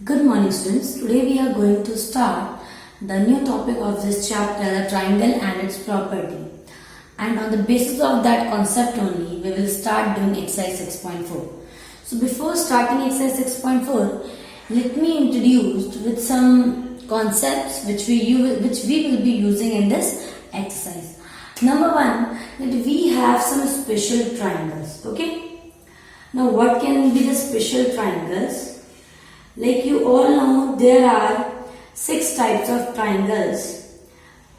Good morning students. Today we are going to start the new topic of this chapter, the triangle and its property. And on the basis of that concept only, we will start doing exercise 6.4. So before starting exercise 6.4, let me introduce with some concepts which we will be using in this exercise. Number one, that we have some special triangles. Okay. Now what can be the special triangles? Like you all know, there are 6 types of triangles.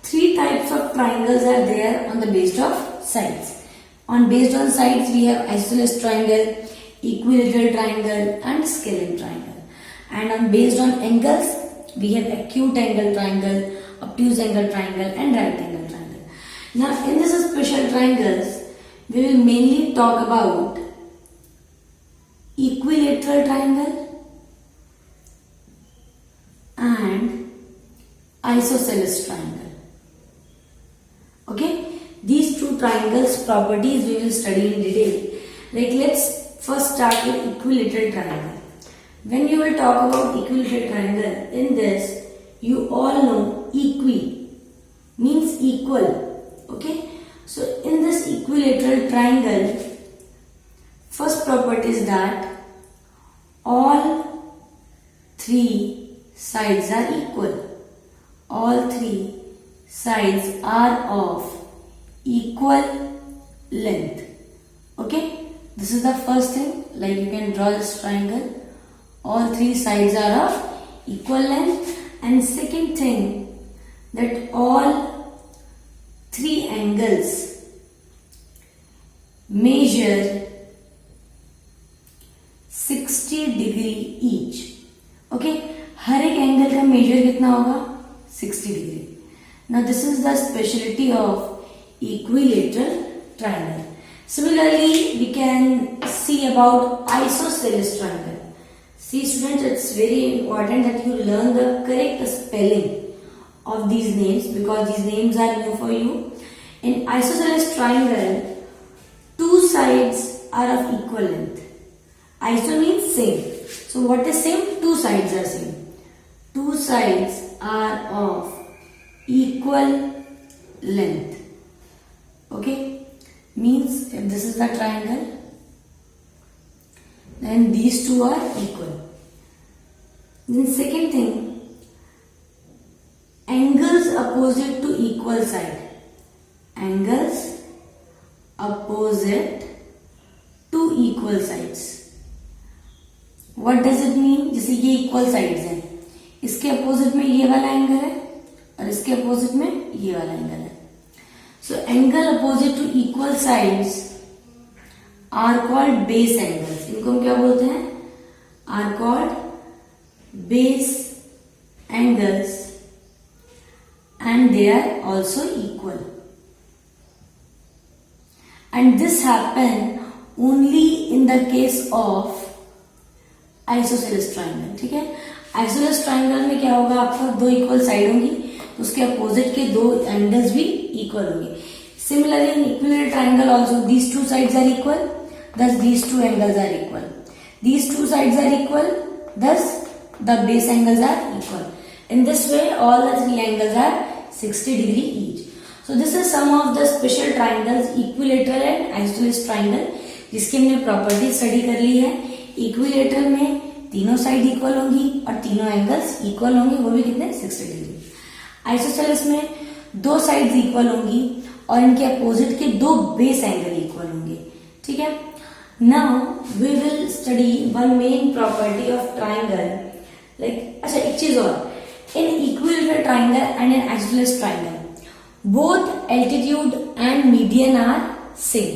3 types of triangles are there on the basis of sides. Based on sides, we have isosceles triangle, equilateral triangle and scalene triangle. And based on angles, we have acute angle triangle, obtuse angle triangle and right angle triangle. Now in this special triangles, we will mainly talk about equilateral triangle and isosceles triangle. Okay, these two triangles properties we will study in detail. Like let's first start with equilateral triangle. When you will talk about equilateral triangle, in this you all know equi means equal. Okay, so in this equilateral triangle, first property is that all 3 sides are equal. All 3 sides are of equal length. Okay, this is the first thing. Like you can draw this triangle. All 3 sides are of equal length. And second thing, that all 3 angles measure 60 degree each. Okay, हर एक angle का major कितना होगा 60 degree. Now this is the speciality of equilateral triangle. Similarly, we can see about isosceles triangle. See students, it's very important that you learn the correct spelling of these names because these names are new for you. In isosceles triangle, 2 sides are of equal length. Iso means same. So what is same? 2 sides are same. 2 sides are of equal length. Okay, means if this is the triangle, then these 2 are equal. Then second thing, angles opposite to equal side. Angles opposite to equal sides. What does it mean? जैसे ये equal sides हैं, इसके opposite में ये वाला angle है और इसके अपोजिट में ये वाला एंगल है. So angle opposite to equal sides are called base angles. इनको हम क्या बोलते हैं? Are called base angles and they are also equal. And this happen only in the case of isosceles triangle. ठीक है, आइसोसेलेस ट्राइंगल में क्या होगा? आपका 2 इक्वल साइड होंगी तो उसके अपोजिट के 2 एंगल्स भी इक्वल होंगे. Similarly in equilateral triangle also these 2 sides are equal, thus these 2 angles are equal. These 2 sides are equal, thus the base angles are equal. In this way all the 3 angles are 60 degree each. So this is some of the special triangles, equilateral and isosceles triangle, जिसकी हमने property study कर ली है. Equilateral में तीनों side equal होंगी और तीनों angles equal होंगे, वो भी कितने 60 डिग्री. आइसोसेलेस में 2 साइड्स इक्वल होंगी और इनके अपोजिट के 2 बेस एंगल इक्वल होंगे. ठीक है, now we will study one main property of triangle. Like अच्छा एक चीज और, in equilateral triangle and in isosceles triangle both altitude and median are same.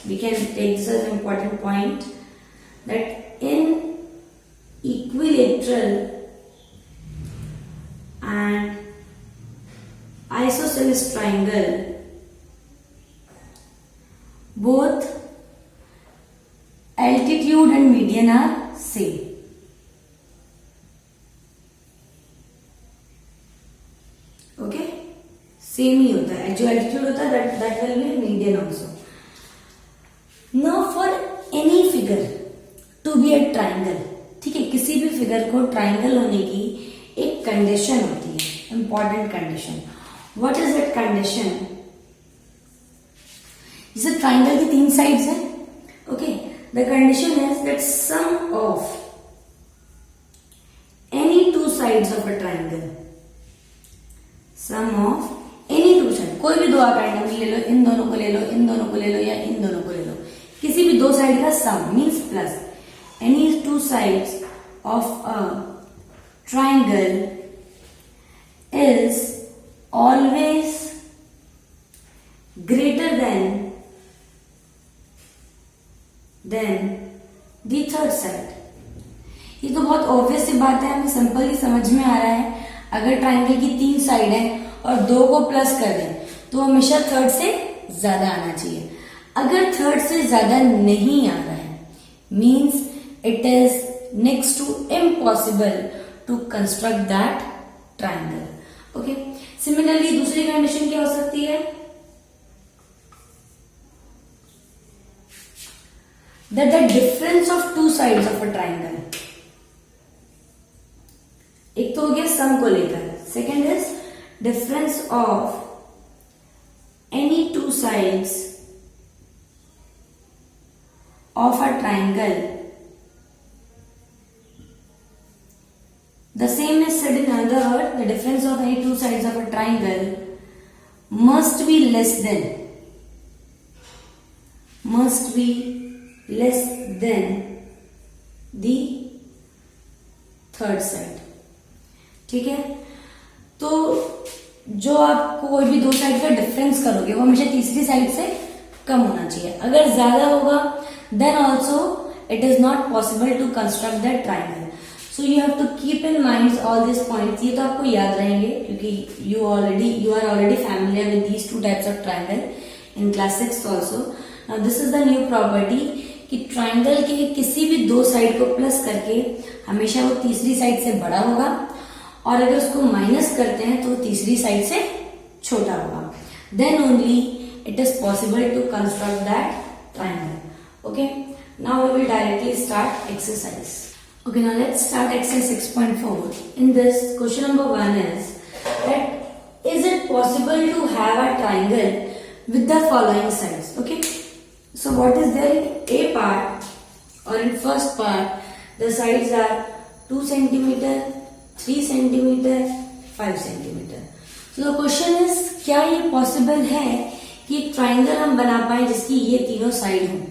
We can take this as important point that in equilateral and isosceles triangle both altitude and median are same. Okay, same ही होता है. जो altitude होता है that will be median also. Now for any figure to be a triangle, ठीक है, किसी भी figure को ट्राइंगल होने की एक कंडीशन होती है, important condition. What is that condition? जैसे ट्राइंगल की 3 साइड्स हैं, okay, the condition is that sum of any 2 sides of a triangle, sum of any 2 side, कोई भी 2 ट्राइंगल ले लो, इन दोनों को ले लो, इन दोनों को ले लो, या इन दोनों को ले लो, किसी भी 2 साइड का sum means plus any 2 sides of a triangle is always greater than the third side. ये तो बहुत ऑब्वियस सी बात है, हमें सिंपली समझ में आ रहा है. अगर ट्राइंगल की 3 साइड है और 2 को प्लस कर दें तो हमेशा थर्ड से ज्यादा आना चाहिए. अगर थर्ड से ज्यादा नहीं आ रहा है means it is next to impossible to construct that triangle. Okay. Similarly, दूसरी कंडीशन क्या हो सकती है? That the difference of 2 sides of a triangle. एक तो हो गया सम को लेकर, second is difference of any 2 sides of a triangle. The same is said in another word, the difference of any 2 sides of a triangle must be less than the third side. ठीक है, तो जो आप कोई भी 2 side का difference करोगे वो हमेशा तीसरी साइड से कम होना चाहिए. अगर ज्यादा होगा then also it is not possible to construct that triangle. So you have to keep in mind all these points. ये तो आपको याद रहेंगे क्योंकि you are already familiar with these 2 types of triangle in class 6 also. Now this is the new property कि triangle के किसी भी 2 साइड को प्लस करके हमेशा वो तीसरी साइड से बड़ा होगा और अगर उसको माइनस करते हैं तो वो तीसरी साइड से छोटा होगा. Then only it is possible to construct that triangle. Okay. Now we will directly start exercise. Okay, now let's start exercise 6.4. In this, question number 1 is that is it possible to have a triangle with the following sides? Okay, so what is there in A part or in first part? The sides are 2 centimeter, 3 centimeter, 5 centimeter. So the question is क्या ये possible है कि एक triangle हम बना पाए जिसकी ये तीनों साइड हों?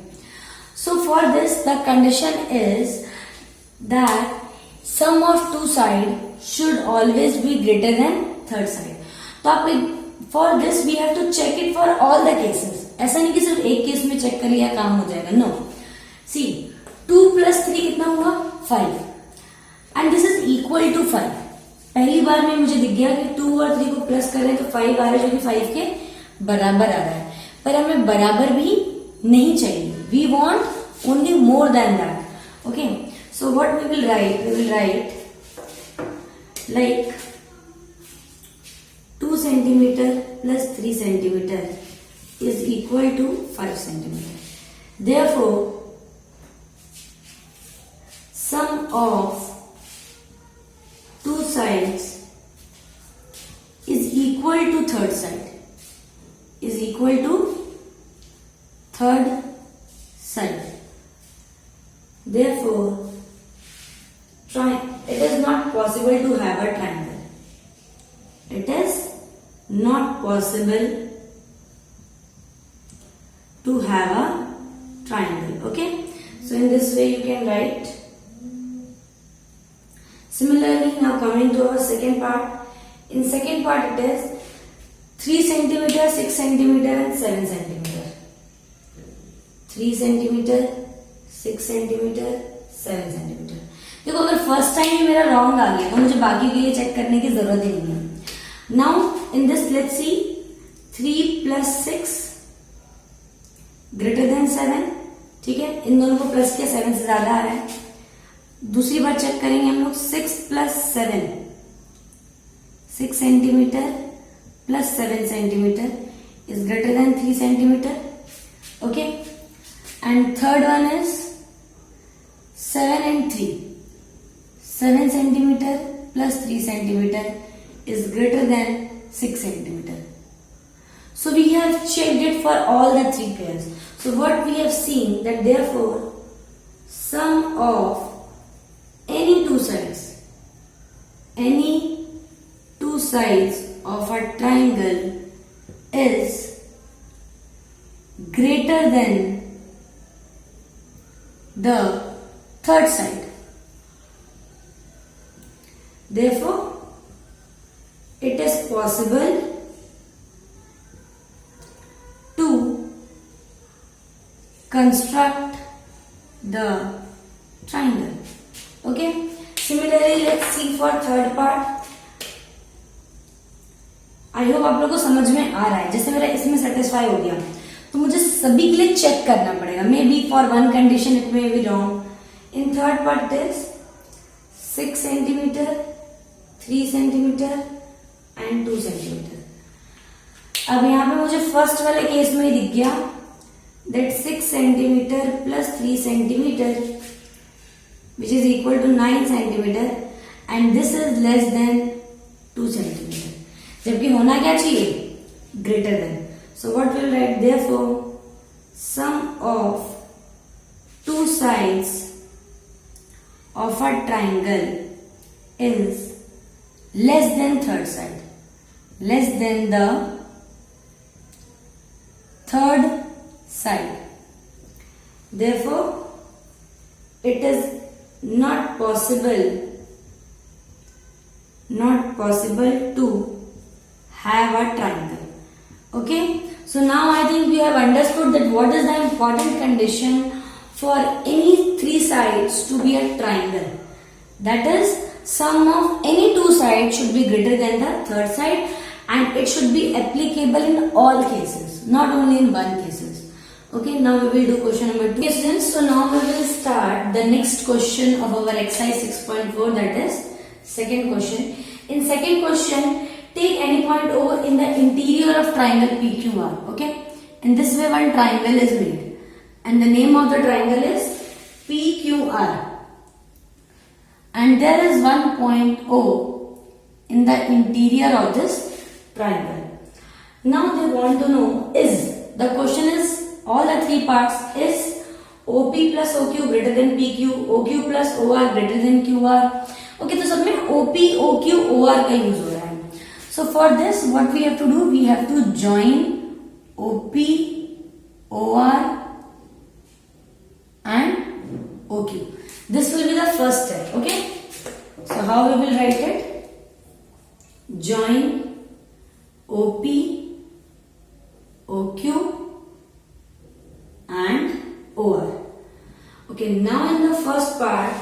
So for this the condition is that sum of 2 side should always be greater than third side. तो आप for this we have to check it for all the cases. ऐसा नहीं कि सिर्फ एक केस में चेक कर लिया काम हो जाएगा. No. See, 2 plus 3 कितना हुआ? 5. And this is equal to 5. पहली बार में मुझे दिख गया कि 2 और 3 को प्लस कर रहे हैं तो 5 आ रहा है जो कि 5 के बराबर आ रहा है. पर हमें बराबर भी नहीं चाहिए. We want only more than that. Okay. So what we will write? We will write like 2 centimeter plus 3 centimeter is equal to 5 centimeter. Therefore, sum of 2 sides is equal to third side. Is equal to third side. Therefore, it is not possible to have a triangle. It is not possible to have a triangle. Okay. So in this way you can write. Similarly, now coming to our second part. In second part it is 3 centimeter, 6 centimeter and 7 centimeter. 3 centimeter, 6 centimeter, 7 centimeter. देखो अगर first time ही मेरा wrong आ गया तो मुझे बाकी के लिए check करने की जरूरत ही नहीं है. Now in this let's see 3 plus 6 greater than 7. ठीक है, इन दोनों को प्लस किया 7 से ज्यादा आ रहा है. दूसरी बार चेक करेंगे हम लोग 6 plus 7 6 centimeter plus 7 centimeter is greater than 3 centimeter. Okay, and third one is 7 and 3. 7 centimeter plus 3 centimeter is greater than 6 centimeter. So we have checked it for all the three pairs. So what we have seen that therefore sum of any two sides of a triangle is greater than the third side. Therefore, it is possible to construct the triangle. Okay. Similarly, let's see for third part. I hope आप लोगों को समझ में आ रहा है. जैसे मेरा इसमें सेटिस्फाई हो गया तो मुझे सभी के लिए चेक करना पड़ेगा. May be for one condition it may be wrong. In third part is 6 centimetre, 3 centimetre and 2 centimetre. अब यहाँ पे मुझे फर्स्ट वाले केस में दिख गया that 6 centimeter plus 3 centimeter which is equal to 9 centimeter and this is less than 2 centimeter. जबकि होना क्या चाहिए? Greater than. So what will write therefore sum of two sides of a triangle is less than third side, less than the third side. Therefore, it is not possible to have a triangle. Okay. So now I think we have understood that what is the important condition for any three sides to be a triangle. That is, sum of any two sides should be greater than the third side and it should be applicable in all cases, not only in one cases. Okay, now we will do question number 2. Okay, students, so now we will start the next question of our exercise 6.4, that is second question. In second question, take any point O in the interior of triangle PQR. Okay, in this way one triangle is made and the name of the triangle is PQR and there is one point O in the interior of this triangle. Now they want to know is, the question is all the three parts, is OP plus OQ greater than PQ, OQ plus OR greater than QR. Okay, तो सब में OP, OQ, OR का use हो रहा है. So for this what we have to do, we have to join OP, OR and OQ. This will be the first step. Okay, so how we will write it? Join OP, OQ and OR. Okay, now in the first part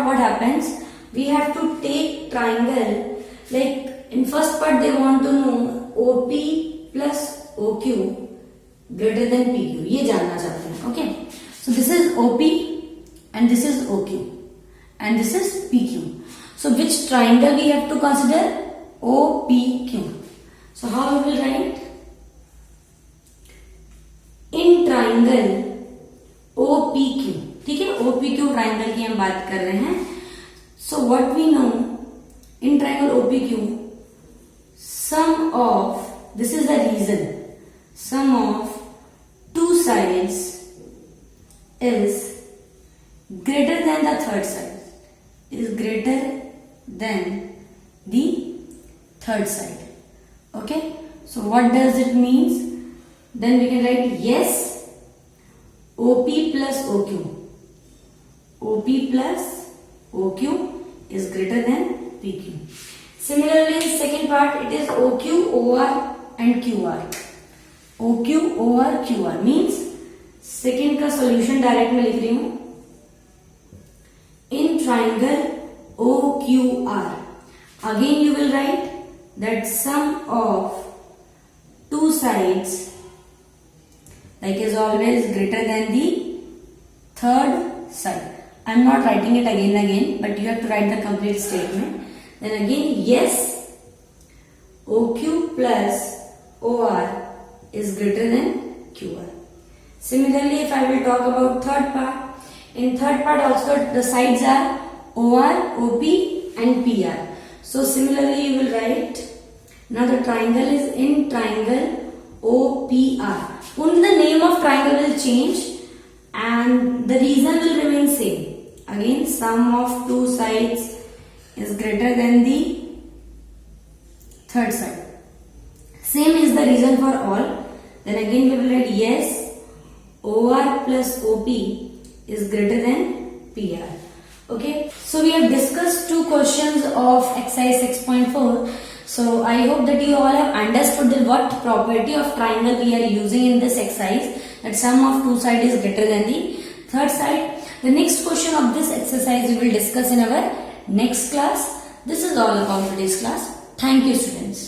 what happens? We have to take triangle, like in first part they want to know OP plus OQ greater than PQ. ये जानना चाहते हैं. Okay, so this is OP and this is OQ and this is PQ. So which triangle we have to consider? OPQ. So how we will write? In triangle OPQ. ठीक है, OPQ triangle की हम बात कर रहे हैं. So what we know in triangle OPQ, sum of, this is the reason, sum of two sides is greater than the third side, is greater than the third side. Okay, so what does it means? Then we can write yes, OP plus OQ, OP plus OQ is greater than PQ. Similarly, in second part it is OQ, OR and QR. OQ, OR, QR means second का solution direct में लिख रही हूं. In triangle OQR, again you will write that sum of two sides, like is always greater than the third side. I am not writing it again, but you have to write the complete statement. Then again, yes, OQ plus OR is greater than QR. Similarly, if I will talk about third part, in third part also the sides are OR, OP and PR. So similarly you will write, now the triangle is in triangle OPR. Only the name of triangle will change and the reason will remain same. Again, sum of two sides is greater than the third side. Same is the reason for all. Then again we will write yes, OR plus OP is greater than PR. Okay, so we have discussed two questions of exercise 6.4. So I hope that you all have understood what property of triangle we are using in this exercise, that sum of two sides is greater than the third side. The next question of this exercise we will discuss in our next class. This is all about today's class. Thank you, students.